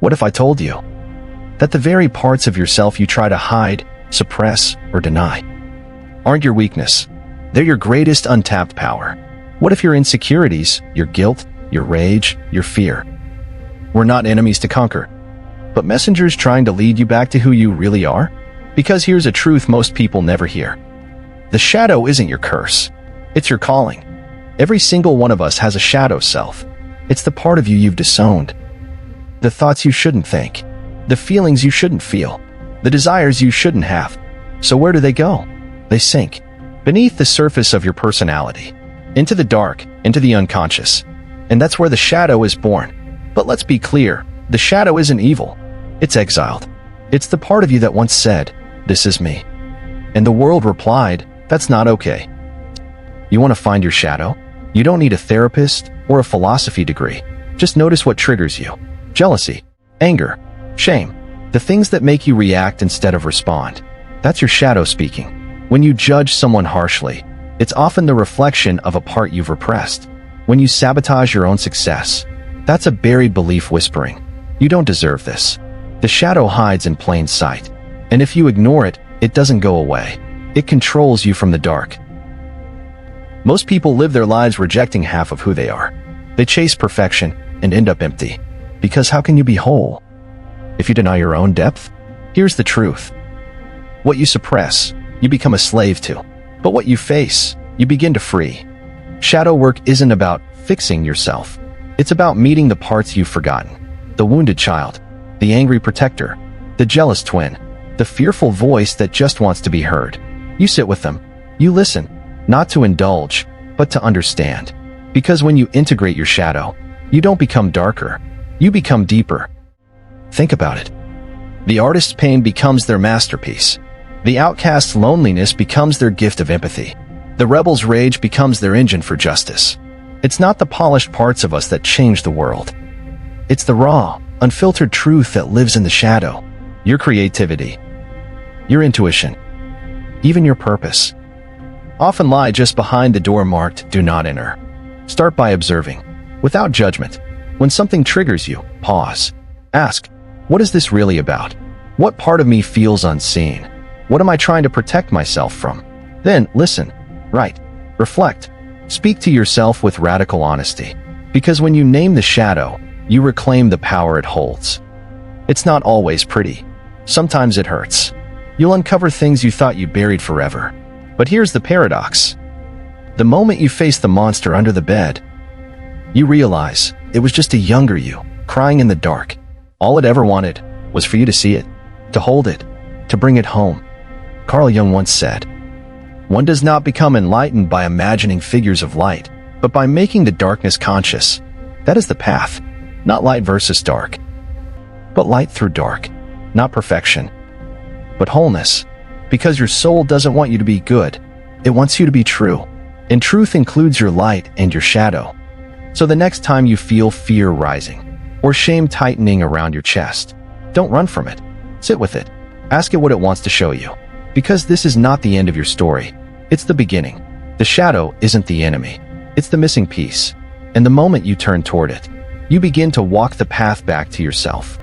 What if I told you that the very parts of yourself you try to hide, suppress, or deny aren't your weakness? They're your greatest untapped power. What if your insecurities, your guilt, your rage, your fear were not enemies to conquer, but messengers trying to lead you back to who you really are? Because here's a truth most people never hear. The shadow isn't your curse. It's your calling. Every single one of us has a shadow self. It's the part of you you've disowned. The thoughts you shouldn't think. The feelings you shouldn't feel. The desires you shouldn't have. So where do they go? They sink beneath the surface of your personality, into the dark, into the unconscious. And that's where the shadow is born. But let's be clear, the shadow isn't evil. It's exiled. It's the part of you that once said, "This is me." And the world replied, "That's not okay." You want to find your shadow? You don't need a therapist or a philosophy degree. Just notice what triggers you. Jealousy, anger, shame, the things that make you react instead of respond. That's your shadow speaking. When you judge someone harshly, it's often the reflection of a part you've repressed. When you sabotage your own success, that's a buried belief whispering, "You don't deserve this." The shadow hides in plain sight. And if you ignore it, it doesn't go away. It controls you from the dark. Most people live their lives rejecting half of who they are. They chase perfection and end up empty. Because how can you be whole if you deny your own depth? Here's the truth. What you suppress, you become a slave to. But what you face, you begin to free. Shadow work isn't about fixing yourself. It's about meeting the parts you've forgotten. The wounded child, the angry protector, the jealous twin, the fearful voice that just wants to be heard. You sit with them. You listen, not to indulge, but to understand. Because when you integrate your shadow, you don't become darker. You become deeper. Think about it. The artist's pain becomes their masterpiece. The outcast's loneliness becomes their gift of empathy. The rebel's rage becomes their engine for justice. It's not the polished parts of us that change the world. It's the raw, unfiltered truth that lives in the shadow. Your creativity, your intuition, even your purpose often lie just behind the door marked "Do not enter." Start by observing, without judgment. When something triggers you, pause. Ask, what is this really about? What part of me feels unseen? What am I trying to protect myself from? Then listen, write, reflect, speak to yourself with radical honesty. Because when you name the shadow, you reclaim the power it holds. It's not always pretty. Sometimes it hurts. You'll uncover things you thought you buried forever. But here's the paradox. The moment you face the monster under the bed, you realize it was just a younger you, crying in the dark. All it ever wanted was for you to see it, to hold it, to bring it home. Carl Jung once said, "One does not become enlightened by imagining figures of light, but by making the darkness conscious." That is the path, not light versus dark, but light through dark, not perfection, but wholeness. Because your soul doesn't want you to be good, it wants you to be true. And truth includes your light and your shadow. So the next time you feel fear rising, or shame tightening around your chest, don't run from it. Sit with it. Ask it what it wants to show you. Because this is not the end of your story. It's the beginning. The shadow isn't the enemy. It's the missing piece. And the moment you turn toward it, you begin to walk the path back to yourself.